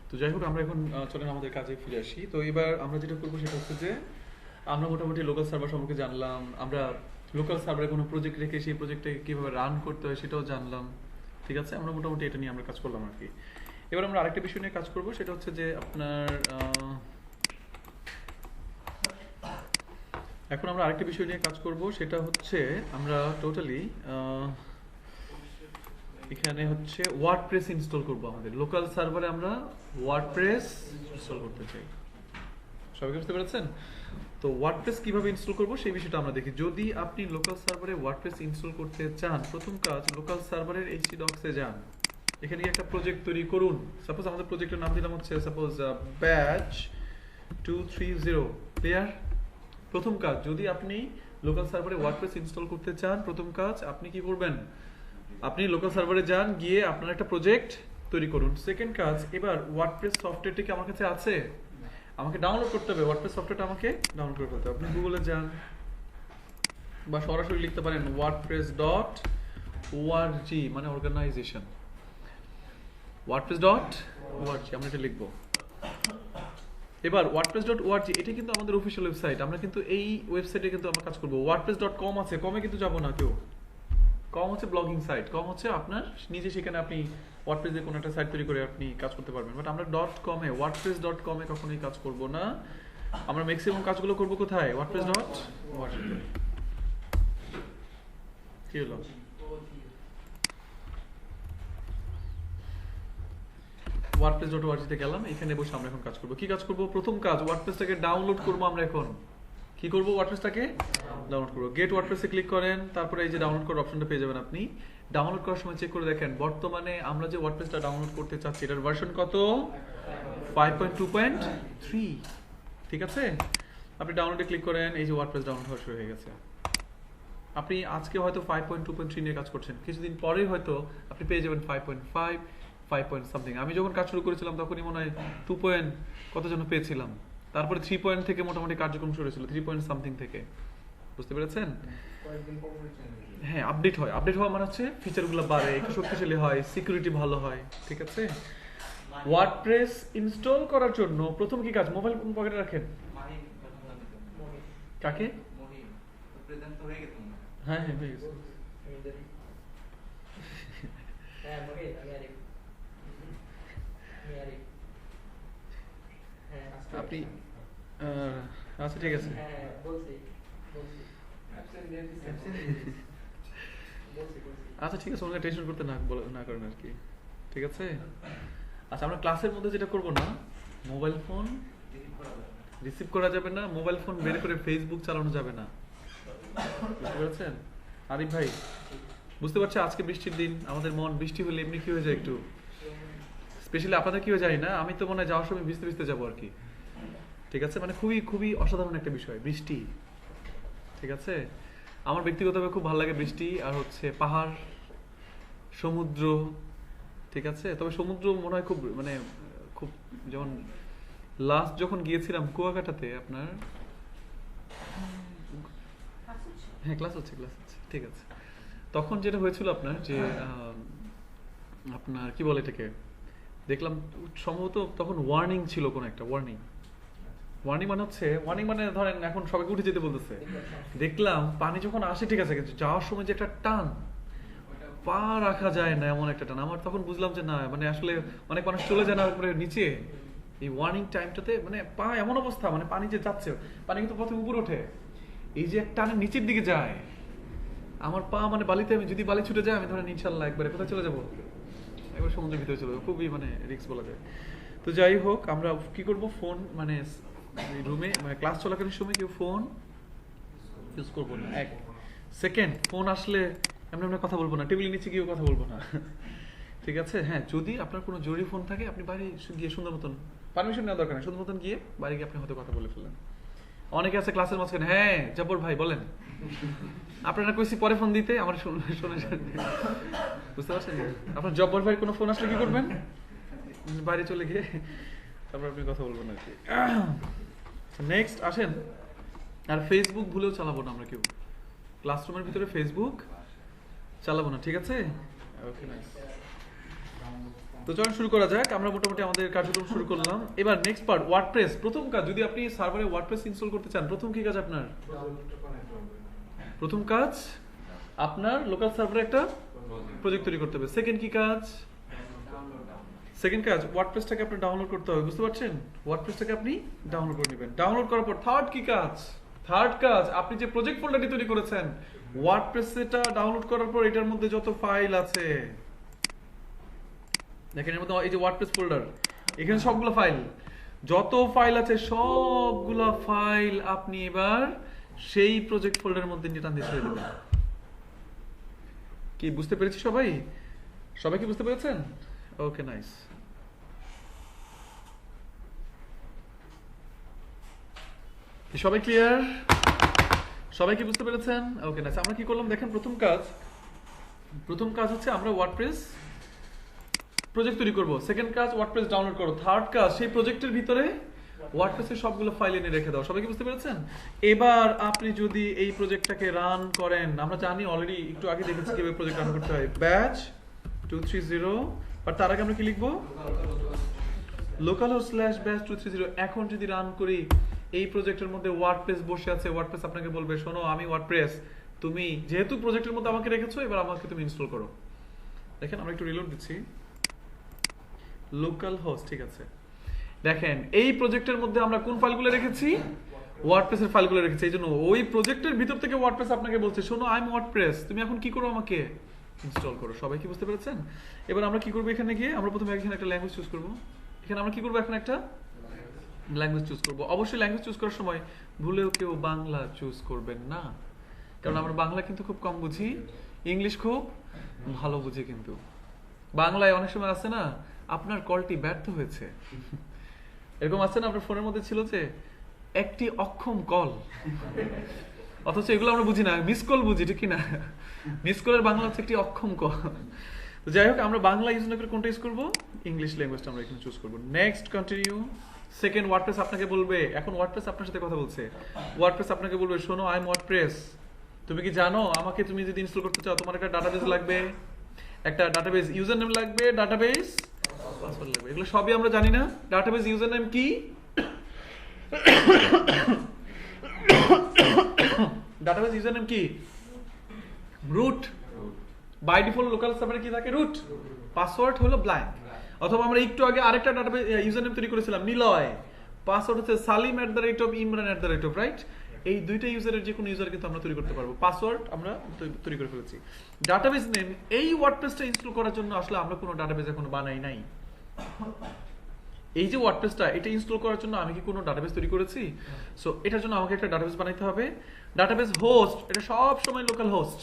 তো যাই হোক আমরা এখন চলেন আমাদের কাজে ফিরে আসি। তো এবার আমরা যেটা করবো সেটা হচ্ছে যে আমরা মোটামুটি লোকাল সার্ভার সম্পর্কে জানলাম, আমরা লোকাল সার্ভারে কোনো প্রজেক্ট রেখে সেই প্রজেক্টটাকে কীভাবে রান করতে হয় সেটাও জানলাম। ঠিক আছে, আমরা মোটামুটি এটা নিয়ে আমরা কাজ করলাম আর কি। এবার আমরা আরেকটা বিষয় নিয়ে কাজ করবো, সেটা হচ্ছে যে আপনার এখন আমরা আরেকটা বিষয় নিয়ে কাজ করব, সেটা হচ্ছে আমরা টোটালি এখানে হচ্ছে ওয়ার্ডপ্রেস ইনস্টল করব। আমাদের লোকাল সার্ভারে আমরা ওয়ার্ডপ্রেস ইনস্টল করতে চাই। সবাই বুঝতে পেরেছেন? তো ওয়ার্ডপ্রেস কিভাবে ইনস্টল করব সেই বিষয়টা আমরা দেখি। যদি আপনি লোকাল সার্ভারে ওয়ার্ডপ্রেস ইনস্টল করতে চান, প্রথম কাজ লোকাল সার্ভারের htdocs-এ যান। এখানে একটা প্রজেক্ট তৈরি করুন। সাপোজ আমাদের প্রজেক্টের নাম দিলাম হচ্ছে সাপোজ ব্যাচ 230। ক্লিয়ার? প্রথম কাজ, যদি আপনি লোকাল সার্ভারে ওয়ার্ডপ্রেস ইনস্টল করতে চান, প্রথম কাজ আপনি কি করবেন? আপনি লোকাল সার্ভারে যান, গিয়ে আপনার একটা প্রজেক্ট তৈরি করুন। সেকেন্ড কাজ, এবার ওয়ার্ডপ্রেস সফটওয়্যারটি কি আমার কাছে আছে? আমাকে ডাউনলোড করতে হবে। ওয়ার্ডপ্রেস সফটওয়্যারটা আমাকে ডাউনলোড করে ফেলতে হবে। আপনি গুগলে যান বা সরাসরি লিখতে পারেন wordpress.org, মানে অর্গানাইজেশন। wordpress.org আমরা এটা লিখবো। এবার wordpress.org এটা কিন্তু আমাদের অফিশিয়াল ওয়েবসাইট। আমরা কিন্তু এই ওয়েবসাইটে কিন্তু আমরা কাজ করব। wordpress.com আছে, কমে কিন্তু যাব না কেউ। কম হচ্ছে ব্লগিং সাইট, কম হচ্ছে আপনার নিজে সেখানে আপনি ওয়ার্ডপ্রেসে কোনো একটা সাইট তৈরি করে আপনি কাজ করতে পারবেন। বাট আমরা .com-এ wordpress.com-এ কখনোই কাজ করব না। আমরা ম্যাক্সিমাম কাজগুলো করব কোথায়? wordpress.org। কি হলো? wordpress.org-তে গেলাম, এখানে বসে আমরা এখন কাজ করব। কি কাজ করব? প্রথম কাজ ওয়ার্ডপ্রেসটাকে ডাউনলোড করব। আমরা এখন কি করব? ওয়ার্ডপ্রেসটাকে ডাউনলোড করব। গেট ওয়ার্ডপ্রেসে ক্লিক করেন, তারপরে এই যে ডাউনলোড করার অপশনটা পেয়ে যাবেন। আপনি ডাউনলোড করার সময় চেক করে দেখেন বর্তমানে আমরা যে ওয়ার্ডপ্রেসটা ডাউনলোড করতে চাচ্ছি এটার ভার্সন কত? 5.2.3। ঠিক আছে, আপনি ডাউনলোডে ক্লিক করেন, এই যে ওয়ার্ডপ্রেস ডাউনলোড হওয়া শুরু হয়ে গেছে। আপনি আজকে হয়তো 5.2.3 নিয়ে কাজ করছেন, কিছুদিন পরেই হয়তো আপনি পেয়ে যাবেন 5.5, 5 পয়েন্ট সামথিং। আমি যখন কাজ শুরু করেছিলাম তখনই মনে হয় 2 পয়েন্ট কত যেন পেয়েছিলাম। তারপরে 3 পয়েন্ট থেকে মোটামুটি কার্যক্রম শুরু হয়েছিল, 3 পয়েন্ট সামথিং থেকে। বুঝতে পেরেছেন? হ্যাঁ, আপডেট হয়। আপডেট হওয়া মানে হচ্ছে ফিচারগুলো বাড়ে, একটু শক্তিশালী হয়, সিকিউরিটি ভালো হয়। ঠিক আছে, ওয়ার্ডপ্রেস ইনস্টল করার জন্য প্রথম কি কাজ? মোবাইল ফোন পকেটে রাখেন। কাকে? হ্যাঁ হ্যাঁ হয়ে গেছে। আপনি আচ্ছা ঠিক আছে। আচ্ছা ঠিক আছে, ওনাকে টেনশন করতে না করেন আর কি। ঠিক আছে, আচ্ছা আমরা ক্লাসের মধ্যে যেটা করব না, মোবাইল ফোন রিসিভ করা যাবে না, মোবাইল ফোন বের করে ফেসবুক চালানো যাবে না। বুঝতে পেরেছেন আরিফ ভাই? বুঝতে পারছি আজকে বৃষ্টির দিন, আমাদের মন বৃষ্টি হলে এমনি কি হয়ে যায় একটু, স্পেশালি আপনাদের কি হয়ে যায় না? আমি তো মনে হয় যাওয়ার সময় ভিজতে ভিজতে যাবো আর কি। ঠিক আছে, মানে খুবই খুবই অসাধারণ একটা বিষয় বৃষ্টি। ঠিক আছে, আমার ব্যক্তিগতভাবে খুব ভালো লাগে বৃষ্টি, আর হচ্ছে পাহাড়, সমুদ্র। ঠিক আছে, তবে সমুদ্র মনে হয় খুব মানে খুব, যেমন লাস্ট যখন গিয়েছিলাম কুয়াকাটাতে আপনার, হ্যাঁ ক্লাস হচ্ছে ঠিক আছে, তখন যেটা হয়েছিল আপনার যে আপনার কি বলে এটাকে, দেখলাম সম্ভবত তখন ওয়ার্নিং ছিল, কোন একটা ওয়ার্নিং মানে হচ্ছে ওয়ার্নিং মানে ধরেন এখন সবাইকে উঠে যেতে বলতেছে। দেখলাম পানি যখন আসে ঠিক আছে, কিন্তু যাওয়ার সময় যে একটা টান, পা রাখা যায় না এমন একটা টান। আমার তখন বুঝলাম যে না, মানে আসলে অনেক মানুষ চলে যায় না উপরে নিচে এই ওয়ার্নিং টাইমটাতে, মানে পা এমন অবস্থা, মানে পানি যে যাচ্ছে, পানি কিন্তু প্রথমে উপরে ওঠে, এই যে একটা টানে নিচের দিকে যায়, আমার পা মানে বালিতে, আমি যদি বালি ছুটে যায় আমি ধরেন ইনশাল্লাহ একবারে কোথায় চলে যাবো, একবার সমুদ্রের ভিতরে চলে যাবো, খুবই মানে রিস্ক বলা যায়। তো যাই হোক, আমরা কি করব, ফোন মানে রুমে মানে ক্লাস চলাকালীন সময় কেউ ফোন ইউজ করবো না। এক সেকেন্ড, ফোন আসলে এমনি আমরা কথা বলবো না, টেবিলের নিচে গিয়েও কথা বলবো না। ঠিক আছে, হ্যাঁ যদি আপনার কোনো জরুরি ফোন থাকে আপনি বাইরে গিয়ে সুন্দর মতন, পারমিশন নেওয়া দরকার নেই, সুন্দর মতন গিয়ে বাইরে গিয়ে আপনি হয়তো কথা বলে ফেললেন। অনেকে আছে ক্লাসের মাঝখানে, হ্যাঁ জব্বর ভাই বলেন, আপনারা কইছি পরে ফোন দিতে, আমার শুনে বুঝতে পারছেন? আপনার জব্বর ভাই কোনো ফোন আসলে কি করবেন? বাইরে চলে গিয়ে তারপর আপনি কথা বলবেন আর কি। নেক্সট আসেন, আর ফেসবুক ভুলেও চালাবো না আমরা কেউ, ক্লাসরুমের ভিতরে ফেসবুক চালাবো না। ঠিক আছে, ওকে নাইস। তো চলুন শুরু করা যাক। আমরা মোটামুটি আমাদের কার্যক্রম শুরু করলাম। এবার নেক্সট পার্ট ওয়ার্ডপ্রেস। প্রথম কাজ, যদি আপনি সার্ভারে ওয়ার্ডপ্রেস ইনস্টল করতে চান, প্রথম কি কাজ আপনার? প্রথম কাজ আপনার লোকাল সার্ভারে একটা প্রজেক্ট তৈরি করতে হবে। সেকেন্ড কি কাজ? সেকেন্ড কাজ ওয়ার্ডপ্রেসটাকে আপনি ডাউনলোড করতে হবে। বুঝতে পারছেন? ওয়ার্ডপ্রেসটাকে আপনি ডাউনলোড করে নেবেন। ডাউনলোড করার পর থার্ড কি কাজ? থার্ড কাজ আপনি যে প্রজেক্ট ফোল্ডারটি তৈরি করেছেন, ওয়ার্ডপ্রেসটা ডাউনলোড করার পর এটার মধ্যে যত ফাইল আছে, দেখেন এর মধ্যে এই যে ওয়ার্ডপ্রেস ফোল্ডার, এখানে সবগুলো ফাইল, যত ফাইল আছে সবগুলো ফাইল আপনি এবার সেই প্রজেক্ট ফোল্ডারের মধ্যে নিয়ে টান দিয়ে ছেড়ে দেবেন। কি বুঝতে পেরেছি সবাই? সবাই কি বুঝতে পেরেছেন? ওকে, নাইস। সবাই ক্লিয়ার? সবাই কি বুঝতে পেরেছেন? ওকে, নাইস। আমরা কি করলাম দেখেন, প্রথম কাজ হচ্ছে আমরা ওয়ার্ডপ্রেস প্রজেক্ট তৈরি করব। সেকেন্ড কাজ ওয়ার্ডপ্রেস ডাউনলোড করো। থার্ড কাজ সেই প্রজেক্টের ভিতরে ওয়ার্ডপ্রেসের সবগুলো ফাইল এনে রেখে দাও। সবাই কি বুঝতে পেরেছেন? এবার আপনি যদি এই প্রজেক্টটাকে রান করেন, আমরা জানি অলরেডি একটু আগে দেখেছি কিভাবে প্রজেক্ট রান করতে হয়, ব্যাচ 230। আর তার আগে আমরা কি লিখবো? localhost/batch230। এখন যদি রান করি, এই প্রজেক্টের মধ্যে ওয়ার্ডপ্রেস বসে আছে। ওয়ার্ডপ্রেস আপনাকে বলবে, শোনো আমি ওয়ার্ডপ্রেস, তুমি যেহেতু প্রজেক্টের মধ্যে আমাকে রেখেছো, এবার আমাকে তুমি ইনস্টল করো। দেখেন আমরা একটু রিলোড দিচ্ছি। লোকাল হোস্ট, ঠিক আছে। দেখেন এই প্রজেক্টের মধ্যে আমরা কোন ফাইলগুলো রেখেছি? ওয়ার্ডপ্রেসের ফাইলগুলো রেখেছি। এই জন্য ওই প্রজেক্টের ভিতর থেকে ওয়ার্ডপ্রেস আপনাকে বলছে, শোনো আই এম ওয়ার্ডপ্রেস, তুমি এখন কি করো, আমাকে ইনস্টল করো। সবাই কি বুঝতে পেরেছেন? এবার আমরা কি করবো, এখানে গিয়ে আমরা প্রথমে এখানে একটা ল্যাঙ্গুয়েজ চুজ করবো। এখানে আমরা কি করবো, এখন একটা ল্যাঙ্গুয়েজ চুজ করবো। অবশ্যই ল্যাঙ্গুয়েজ চুজ করার সময় ভুলেও কেউ বাংলা চুজ করবেন না, কারণ আমরা বাংলা কিন্তু খুব কম বুঝি, ইংলিশ খুব ভালো বুঝি। কিন্তু বাংলায় অনেক সময় আছে না, আপনার কলটি ব্যর্থ হয়েছে, এরকম আছে না? আপনার ফোনের মধ্যে ছিল যে একটি অক্ষম কল, অথচ এগুলো আমরা বুঝি না, মিস কল বুঝি, ঠিক না? মিস কলের বাংলা হচ্ছে একটি অক্ষম কল। তো যাই হোক, আমরা বাংলা ইউজ না করে কোনটা ইউজ করবো? ইংলিশ ল্যাঙ্গুয়েজটা আমরা এখানে চুজ করবো। Next, continue. সেকেন্ড, ওয়ার্ডপ্রেস আপনাকে বলবে, এখন ওয়ার্ডপ্রেস আপনার সাথে কথা বলছে। ওয়ার্ডপ্রেস আপনাকে বলবে, শোনো আই এম ওয়ার্ডপ্রেস, তুমি কি জানো আমাকে তুমি যদি ইনস্টল করতে চাও, তোমার একটা ডাটাবেস লাগবে, একটা ডাটাবেস ইউজার নেম লাগবে, ডাটাবেস পাসওয়ার্ড লাগবে। এগুলো সবই আমরা জানি না। ডাটাবেস ইউজার নেম কি? ডাটাবেস ইউজার নেম কি? রুট। বাই ডিফল্ট লোকাল সার্ভারে কি থাকে? রুট। পাসওয়ার্ড হলো ব্ল্যাঙ্ক। অথবা আমরা একটু আগে আরেকটা ডাটাবেস ইউজার নেম তৈরি করেছিলাম, নিলয়। পাসওয়ার্ড হচ্ছে salim@imran@, রাইট? এই দুইটা ইউজারের যে কোনো ইউজার কিন্তু আমরা তৈরি করতে পারবো। পাসওয়ার্ড আমরা তৈরি করে ফেলেছি। ডাটাবেস নেম, এই ওয়ার্ডপ্রেসটা ইনস্টল করার জন্য আসলে আমরা কোনো ডাটাবেস এখনো বানাই নাই। এই যে ওয়ার্ডপ্রেসটা, এটা ইনস্টল করার জন্য আমি কি কোনো ডাটাবেস তৈরি করেছি? সো এটার জন্য আমাকে একটা ডাটাবেস বানাইতে হবে। ডাটাবেস হোস্ট, এটা সব সময় লোকাল হোস্ট।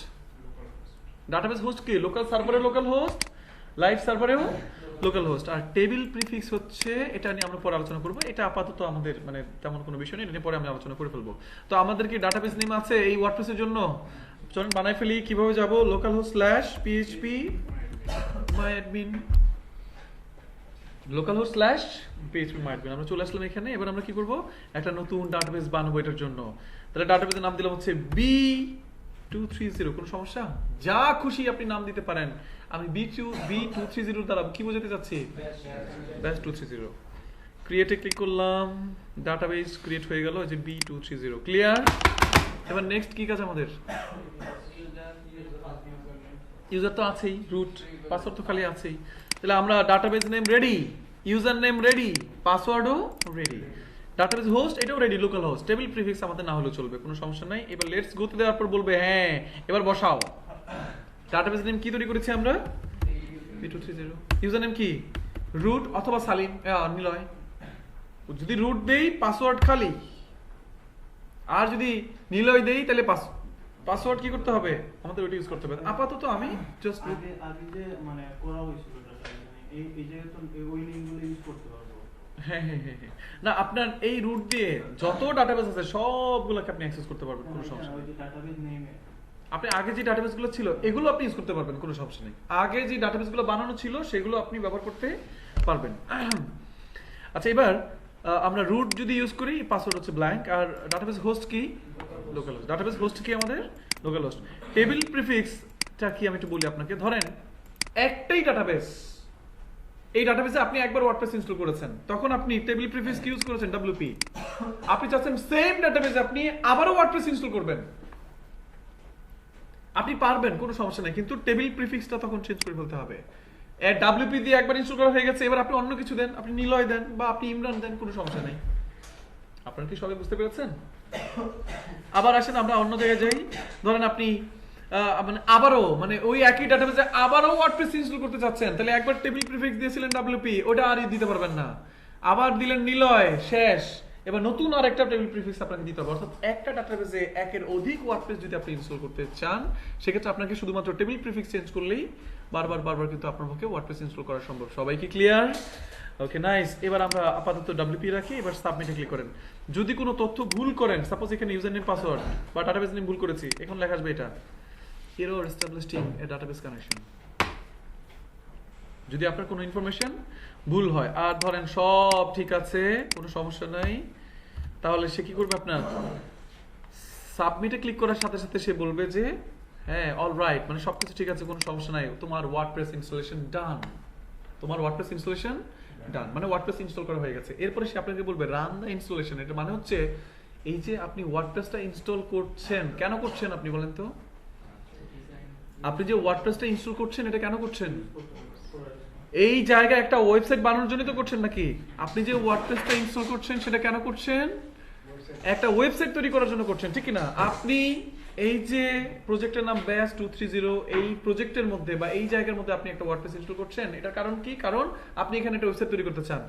ডাটাবেস হোস্ট কি? লোকাল সার্ভারে লোকাল হোস্ট, লাইভ সার্ভারেও লোকাল হোস্ট। আর টেবিল প্রিফিক্স হচ্ছে, এটা নিয়ে আমরা পরে আলোচনা করবো। এটা আপাতত আমাদের মানে তেমন কোনো বিষয় নেই, এটা নিয়ে পরে আমি আলোচনা করে ফেলবো। তো আমাদের কি ডাটাবেস নেম আছে এই ওয়ার্ডপ্রেসের জন্য? চলুন বানাই ফেলি। কিভাবে যাব? localhost/phpMyAdmin, localhost/phpMyAdmin। আমরা চলে আসলাম এখানে। এবার আমরা কি করব? একটা নতুন ডাটাবেস বানাবো এটার জন্য। তাহলে ডাটাবেসের নাম দিলাম হচ্ছে B230। কোনো সমস্যা? যা খুশি আপনি নাম দিতে পারেন। আমি B230 দ্বারা কি বোঝাতে চাচ্ছি? ব্যাচ 230। ক্রিয়েটে ক্লিক করলাম, ডাটাবেস ক্রিয়েট হয়ে গেল, যে B230। ক্লিয়ার? এবার নেক্সট কি কাজ আমাদের? ইউজার তো আছেই, রুট, পাসওয়ার্ড তো খালি আছেই। তাহলে আমরা database name ready, user name ready, পাসওয়ার্ডও রেডি, ডাটাবেস হোস্ট এটাও ready, local host. Table prefix আমাদের না হলেও চলবে, কোনো সমস্যা নাই। এবার লেটস গো তে দেওয়ার পর বলবে হ্যাঁ এবার বসাও। ডাটাবেস নেম কি তৈরি করেছি আমরা? B230। ইউজার নেম কি? রুট অথবা সালিম, নিলয়। যদি রুট দেই পাসওয়ার্ড খালি, আর যদি নিলয় দেই তাহলে পাসওয়ার্ড কি করতে হবে? আমাদের ওইটা ইউজ করতে হবে। আপাতত আমি জাস্ট আগে যে মানে করা হয়েছিল এই জায়গায় তো ওই লিংকগুলো ইউজ করতে পারবো। হ্যাঁ। না, আপনার এই রুট দিয়ে যত ডাটাবেস আছে সবগুলোকে আপনি অ্যাক্সেস করতে পারবেন, কোনো সমস্যা নেই। ডাটাবেস নেমে আপনি আগে যে ডাটাবেসগুলো ছিল এগুলো আপনি ইউজ করতে পারবেন, কোনো সমস্যা নেই। আগে যে ডাটাবেসগুলো বানানো ছিল সেগুলো আপনি ব্যবহার করতে পারবেন। আচ্ছা, এবার আমরা রুট যদি ইউজ করি, পাসওয়ার্ড হচ্ছে ব্ল্যাঙ্ক। আর ডাটাবেস হোস্ট কি? Local host. ডাটাবেস হোস্ট কি আমাদের? Local host. টেবিল প্রিফিক্সটা কি আমি একটু বলি আপনাকে। ধরেন একটাই ডাটাবেস, এই ডাটাবেসে আপনি একবার ওয়ার্ডপ্রেস ইনস্টল করেছেন, তখন আপনি টেবিল প্রিফিক্স ইউজ করেছেন WP, আপনি চাচ্ছেন সেম ডাটাবেসে আপনি আবারও ওয়ার্ডপ্রেস ইনস্টল করবেন, আপনি পারবেন, কোনো সমস্যা নাই, কিন্তু টেবিল প্রিফিক্সটা তখন চেঞ্জ করে ফেলতে হবে। WP দিয়ে একবার ইনস্টল করা হয়ে গেছে, এবার আপনি অন্য কিছু দেন, আপনি নিলয় দেন বা আপনি ইমরান দেন, কোনো সমস্যা নাই। আপনারা কি সবাই বুঝতে পেরেছেন? আবার আসেন আমরা অন্য জায়গায় যাই, ধরেন আপনি মানে আবারও মানে ওই একই ডাটাবেসে আবারও ওয়ার্ডপ্রেস ইনস্টল করতে চাচ্ছেন, তাহলে একবার টেবিল প্রিফিক্স দিয়েছিলেন WP, ওটা আর দিতে পারবেন না, আবার দিলেন নিলয়, শেষ, এবার নতুন আর একটা টেবিল প্রিফিক্স আপনাকে দিতে হবে। অর্থাৎ একটা ডাটাবেসে একের অধিক ওয়ার্ডপ্রেস যদি আপনি ইনস্টল করতে চান, সেক্ষেত্রে আপনাকে শুধুমাত্র টেবিল প্রিফিক্স চেঞ্জ করলেই বারবার কিন্তু আপনার পক্ষে ওয়ার্ডপ্রেস ইনস্টল করা সম্ভব। সবাই কি ক্লিয়ার? ওকে, নাইস। এবার আমরা আপাতত WP রাখি, এবার সাবমিটে ক্লিক করেন। যদি কোনো তথ্য ভুল করেন, সাপোজ এখানে ইউজার নেম পাসওয়ার্ড বা ডাটাবেস নেম ভুল করেছি, এখন লেখা আসবে এটা এরর এস্টাবলিশিং এ ডাটাবেস কানেকশন। যদি আপনার কোনো ইনফরমেশন ভুল হয় আর ধরেন সব ঠিক আছে, কোনো সমস্যা নাই, তাহলে সে কি করবে, আপনার সাবমিটে ক্লিক করার সাথে সাথে সে বলবে যে হ্যাঁ অল রাইট, মানে সবকিছু ঠিক আছে, কোনো সমস্যা নাই, তোমার ওয়ার্ডপ্রেস ইনস্টলেশন ডান, তোমার ওয়ার্ডপ্রেস ইনস্টলেশন ডান, মানে ওয়ার্ডপ্রেস ইনস্টল করা হয়ে গেছে। এরপরে সে আপনাকে বলবে রান দ্য ইনস্টলেশন। এটা মানে হচ্ছে এই যে আপনি ওয়ার্ডপ্রেসটা ইনস্টল করছেন, কেন করছেন আপনি বলেন তো? আপনি যে ওয়ার্ডপ্রেসটা ইনস্টল করছেন, এটা কেন করছেন? এই জায়গায় একটা ওয়েবসাইট বানানোর জন্য তো করছেন নাকি? আপনি যে ওয়ার্ডপ্রেসটা ইনস্টল করছেন সেটা কেন করছেন? একটা ওয়েবসাইট তৈরি করার জন্য করছেন, ঠিক না? আপনি এই যে প্রজেক্টের নাম ব্যাচ 230, এই প্রজেক্টের মধ্যে বা এই জায়গার মধ্যে আপনি একটা ওয়ার্ডপ্রেস ইনস্টল করছেন, এটার কারণ কি? কারণ আপনি এখানে একটা ওয়েবসাইট তৈরি করতে চান।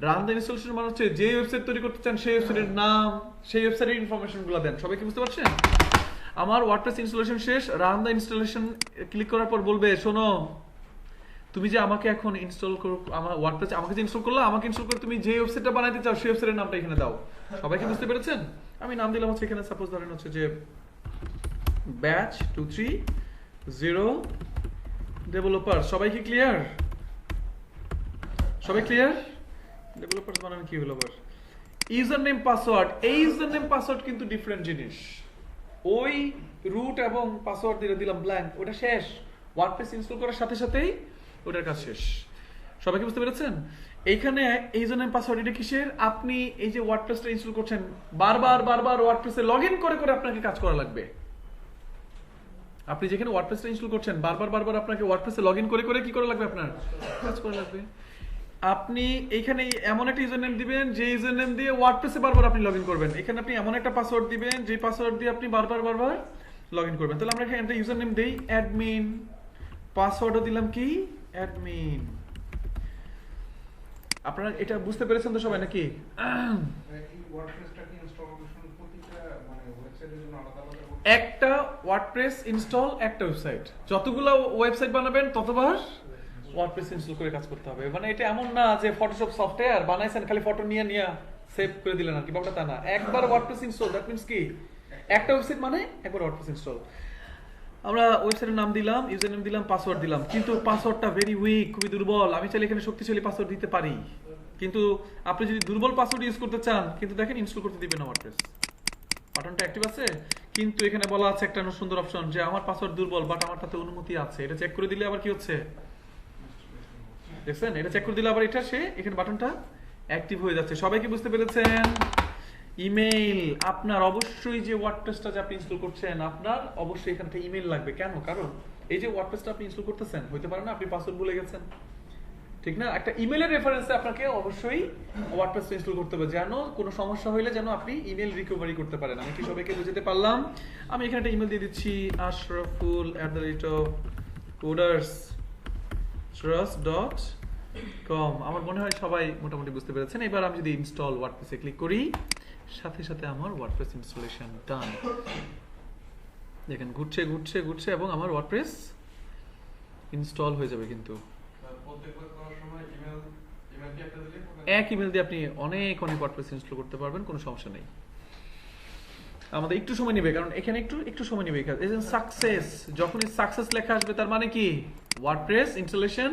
রান দ্য ইনস্টলেশন মানে হচ্ছে যে ওয়েবসাইট তৈরি করতে চান সেই ওয়েবসাইটের নাম, সেই ওয়েবসাইটের ইনফরমেশনগুলো দেন। সবাই কি বুঝতে পারছেন? আমার ওয়ার্ডপ্রেস ইনস্টলেশন শেষ, রান দ্য ইনস্টলেশন ক্লিক করার পর বলবে শোনো, তুমি যে আমাকে এখন ইনস্টল করো, আমার ওয়ার্ডপ্রেস আমাকে যে ইনস্টল করলো, আমাকে ইনস্টল করে তুমি যে ওয়েবসাইটটা বানাইতে চাও সেই ওয়েবসাইটের নামটা এখানে দাও। সবাই কি বুঝতে পেরেছেন? আমি নাম দিলাম হচ্ছে এখানে সাপোজ ধরেন হচ্ছে যে ব্যাচ 230 ডেভেলপার। সবাই কি ক্লিয়ার? সবাই ক্লিয়ার? ডেভেলপারস মানে কি হলো? আবার ইউজার নেম পাসওয়ার্ড, এই ইউজার নেম পাসওয়ার্ড কিন্তু ডিফারেন্ট জিনিস। ওই রুট এবং পাসওয়ার্ড দিয়ে দিলাম ব্ল্যাঙ্ক, ওটা শেষ, ওয়ার্ডপ্রেস ইনস্টল করার সাথে সাথেই ওটার কাজ শেষ। সবাই কি বুঝতে পেরেছেন? এইখানে ইউজার নেম পাসওয়ার্ড এটা কিসের? আপনি এই যে ওয়ার্ডপ্রেসটা ইনস্টল করছেন, বারবার ওয়ার্ডপ্রেসে লগইন করে আপনাকে কাজ করা লাগবে। আপনি যেখানে ওয়ার্ডপ্রেসটা ইনস্টল করছেন, বারবার আপনাকে ওয়ার্ডপ্রেসে লগইন করে কি করা লাগবে? আপনার কাজ করা লাগবে। আপনি এইখানে এমন একটা ইউজার নেম দিবেন যে ইউজার নেম দিয়ে ওয়ার্ডপ্রেসে বারবার আপনি লগইন করবেন। এখানে আপনি এমন একটা পাসওয়ার্ড দিবেন যে পাসওয়ার্ড দিয়ে আপনি বারবার লগইন করবেন। তাহলে আমরা এখানে একটা ইউজার নেম দেই অ্যাডমিন, পাসওয়ার্ডও দিলাম কি অ্যাডমিন। আপনারা এটা বুঝতে পেরেছেন তো সবাই নাকি? একটা ওয়ার্ডপ্রেস ইনস্টল একটা ওয়েবসাইট, যতগুলো ওয়েবসাইট বানাবেন ততবার ওয়ার্ডপ্রেস ইনস্টল করে কাজ করতে হবে। মানে এটা এমন না যে ফটোশপ সফটওয়্যার বানাইছেন খালি ফটো নিয়ে সেভ করে দিলেন আর কি, ব্যাপারটা তা না। একবার ওয়ার্ডপ্রেস ইনস্টল, দ্যাট মিন্স কি একটা ওয়েবসাইট মানে একবার ওয়ার্ডপ্রেস ইনস্টল। আমরা ওয়েবসাইটের নাম দিলাম, ইউজার নেম দিলাম, পাসওয়ার্ড দিলাম, কিন্তু পাসওয়ার্ডটা ভেরি উইক, খুবই দুর্বল। আমি চাইলে এখানে শক্তিশালী পাসওয়ার্ড দিতে পারি, কিন্তু আপনি যদি দুর্বল পাসওয়ার্ড ইউজ করতে চান, কিন্তু দেখেন ইনস্টল করতে দিবেন না ওয়ার্ডপ্রেস। বাটনটা অ্যাক্টিভ আছে, কিন্তু এখানে বলা আছে একটা সুন্দর অপশন যে আমার পাসওয়ার্ড দুর্বল বাট আমার তাতে অনুমতি আছে। এটা চেক করে দিলে আবার কি হচ্ছে দেখছেন? এটা চেক করে দিলে আবার এটা সে এখানে বাটনটা অ্যাক্টিভ হয়ে যাচ্ছে। সবাই কি বুঝতে পেরেছেন? ইমেইল, আপনার অবশ্যই যে ওয়ার্ডপ্রেসটা যে আপনি ইনস্টল করছেন, আপনার অবশ্যই এখানে একটা ইমেইল লাগবে। কেন? কারণ এই যে ওয়ার্ডপ্রেসটা আপনি ইনস্টল করতেছেন, হইতে পারে না আপনি পাসওয়ার্ড ভুলে গেছেন, ঠিক না? একটা ইমেইলের রেফারেন্সে আপনাকে অবশ্যই ওয়ার্ডপ্রেস ইনস্টল করতে হবে, যেন কোনো সমস্যা হইলে যেন আপনি ইমেল রিকভারি করতে পারেন। আমি কি সবাইকে বুঝাতে পারলাম? আমি এখানে একটা ইমেল দিয়ে দিচ্ছি ashraful@coderstrust.com। আমার মনে হয় সবাই মোটামুটি বুঝতে পেরেছেন। এবার আমি যদি ইনস্টল ওয়ার্ডপ্রেসে ক্লিক করি, সাথে সাথে আমার ওয়ার্ডপ্রেস ইনস্টলেশন ডান। দেখেন ঘুরছে এবং আমার ওয়ার্ডপ্রেস ইনস্টল হয়ে যাবে। কিন্তু এক ইমেল দিয়ে আপনি অনেক ওয়ার্ডপ্রেস ইনস্টল করতে পারবেন, কোনো সমস্যা নেই। আমাদের একটু সময় নেবে, কারণ এখানে একটু সময় নেবে। এই যে সাকসেস, যখনই সাকসেস লেখা আসবে তার মানে কি ওয়ার্ডপ্রেস ইনস্টলেশন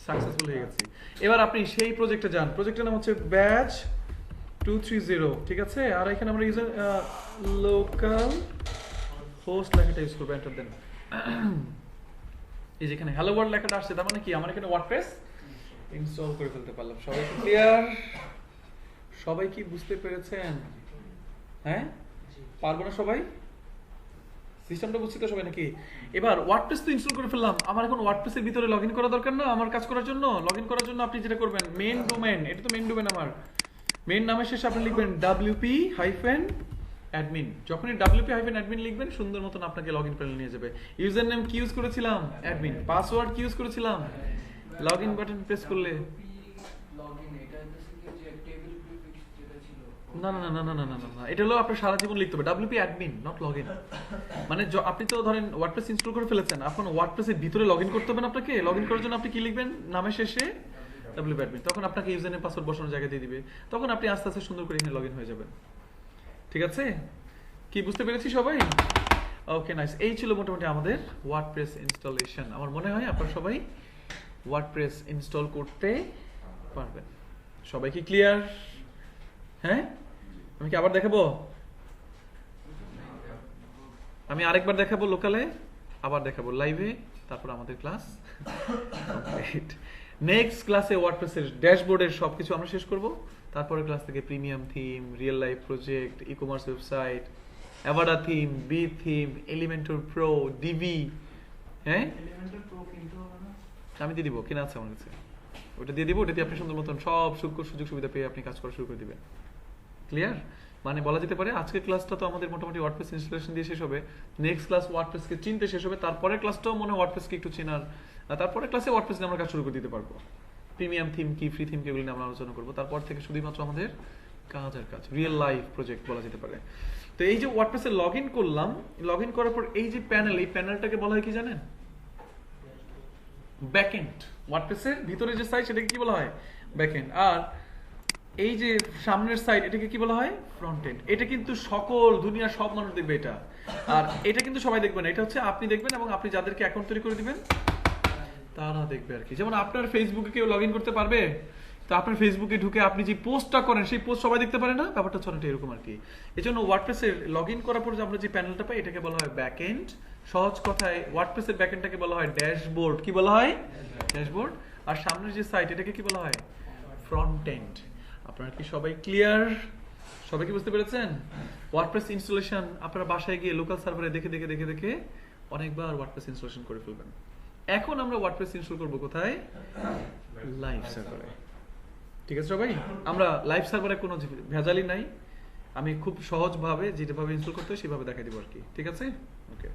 সাকসেসফুল হয়ে গেছে। এবার আপনি সেই প্রজেক্টে যান, প্রজেক্টের নাম হচ্ছে ব্যাচ 230, ঠিক আছে? আর এখানে আমরা ইউজার লোকাল হোস্ট লেখাটা ইউজ করবো, এন্টার দেন। এই যেখানে হ্যালো ওয়ার্ল্ড লেখাটা আসছে, তার মানে কি আমার এখানে ওয়ার্ডপ্রেস ইনস্টল করে ফেলতে পারলাম। সবাই কি ক্লিয়ার? সবাই কি বুঝতে পেরেছেন? হ্যাঁ, পারবো না সবাই? সিস্টেমটা বুঝছি তো সবাই নাকি? এবার ওয়ার্ডপ্রেস তো ইনস্টল করে ফেললাম, আমার এখন ওয়ার্ডপ্রেসের ভিতরে লগইন করা দরকার না আমার কাজ করার জন্য? লগইন করার জন্য আপনি যেটা করবেন, মেইন ডোমেইন, এটা তো মেইন ডোমেইন আমার, মেইন নামের শেষে আপনি লিখবেন wp-admin। যখনই wp-admin লিখবেন সুন্দর মতন আপনাকে লগইন প্যানেল নিয়ে যাবে। ইউজার নেম কি ইউজ করেছিলাম? অ্যাডমিন। পাসওয়ার্ড কি ইউজ করেছিলাম? লগইন বাটন প্রেস করলে না না না না না না না না, এটা হলো আপনার সারা জীবন লিখতে হবে wp-admin, নট লগইন। মানে আপনি তো ধরেন ওয়ার্ডপ্রেস ইনস্টল করে ফেলেছেন, এখন ওয়ার্ডপ্রেসের ভিতরে লগইন করতে হবে না আপনাকে। লগইন করার জন্য আপনি কি লিখবেন? নামের শেষে wp-admin, তখন আপনাকে ইউজার নেম পাসওয়ার্ড বসানোর জায়গা দিয়ে দিবে, তখন আপনি আস্তে আস্তে সুন্দর করে এখানে লগইন হয়ে যাবেন। ঠিক আছে, কি বুঝতে পেরেছি সবাই? ওকে নাইস, এই ছিল মোটামুটি আমাদের ওয়ার্ডপ্রেস ইনস্টলেশন। আমার মনে হয় আপনারা সবাই ওয়ার্ডপ্রেস ইনস্টল করতে পারবেন। সবাই কি ক্লিয়ার? হ্যাঁ, আমি কি আবার দেখাবো? আমি আরেকবার দেখাবো লোকালে, আবার দেখাবো লাইভে, তারপর আমাদের ক্লাস কমপ্লিট। নেক্সট ক্লাসে ওয়ার্ডপ্রেসের ড্যাশবোর্ডের সবকিছু আমরা শেষ করব। তারপরের ক্লাস থেকে premium theme, real life project, e commerce website, Avada theme, Be theme, Elementor pro, Divi. হ্যাঁ, এলিমেন্টাল প্রো কিনতে হবে না? আমি দিয়ে দিব, কেনা আছে আমার কাছে, ওটা দিয়ে দিব। ওটা দিয়ে আপনি সুন্দর মতন সব সুযোগ সুবিধা পেয়ে আপনি কাজ করা শুরু করে দিবেন। ক্লিয়ার? মানে বলা যেতে পারে আজকের ক্লাসটা তো আমাদের মোটামুটি ওয়ার্ডপ্রেস ইনস্টলেশন দিয়ে শেষ হবে, নেক্সট ক্লাস ওয়ার্ডপ্রেসকে চিনতে শেষ হবে, তারপরের ক্লাসটাও মনে হয় ওয়ার্ডপ্রেসকে একটু চেনার, তারপরের ক্লাসে ওয়ার্ডপ্রেস নিয়ে আমরা কাজ শুরু করে দিতে পারবো। প্রিমিয়াম থিম কি, ফ্রি থিম কি, এগুলো নিয়ে আমরা আলোচনা করবো। তারপর থেকে শুধুমাত্র আমাদের কাজ আর কাজ, রিয়েল লাইফ প্রজেক্ট বলা যেতে পারে। তো এই যে ওয়ার্ডপ্রেসে লগ ইন করলাম, লগ ইন করার পর এই যে প্যানেল, এই প্যানেলটাকে বলা হয় কি জানেন? ব্যাকএন্ড। ওয়ার্ডপ্রেসের ভিতরে যে সাইড সেটাকে কি বলা হয়? ব্যাকএন্ড। আর এই যে সামনের সাইড, এটাকে কি বলা হয়? Front end. এটা কিন্তু সকল দুনিয়ার সব মানুষ দেখবে এটা, আর এটা কিন্তু সবাই দেখবে না। এটা হচ্ছে আপনি দেখবেন এবং আপনি যাদেরকে অ্যাকাউন্ট তৈরি করে দিবেন তারা দেখবে আর কি। যেমন আপনার ফেসবুকে কেউ লগ ইন করতে পারবে, তো আপনার ফেসবুকে ঢুকে আপনি যে পোস্টটা করেন সেই পোস্ট সবাই দেখতে পারে না, ব্যাপারটা হচ্ছে অনেকটা এরকম আর কি। এই জন্য ওয়ার্ডপ্রেসের লগ ইন করার পর যে আমরা যে প্যানেলটা পাই এটাকে বলা হয় ব্যাকএন্ড। সহজ কথায় ওয়ার্ডপ্রেসের ব্যাকএন্ডটাকে বলা হয় ড্যাশবোর্ড। কি বলা হয়? ড্যাশবোর্ড। আর সামনের যে সাইট এটাকে কি বলা হয়? Front end. আপনারা কি সবাই ক্লিয়ার? সবাই কি বুঝতে পেরেছেন? ওয়ার্ডপ্রেস ইনস্টলেশন আপনারা বাসায় গিয়ে লোকাল সার্ভারে দেখে দেখে দেখে দেখে অনেকবার ওয়ার্ডপ্রেস ইনস্টলেশন করে ফেলবেন। এখন আমরা ওয়ার্ডপ্রেস ইনস্টল করব কোথায়? লাইভ সার্ভারে। ঠিক আছে সবাই, আমরা লাইভ সার্ভারে কোনো ভেজালই নাই, আমি খুব সহজভাবে যেভাবে ইনস্টল করতে হয় সেভাবে দেখাই দিব আর কি। ঠিক আছে, ওকে।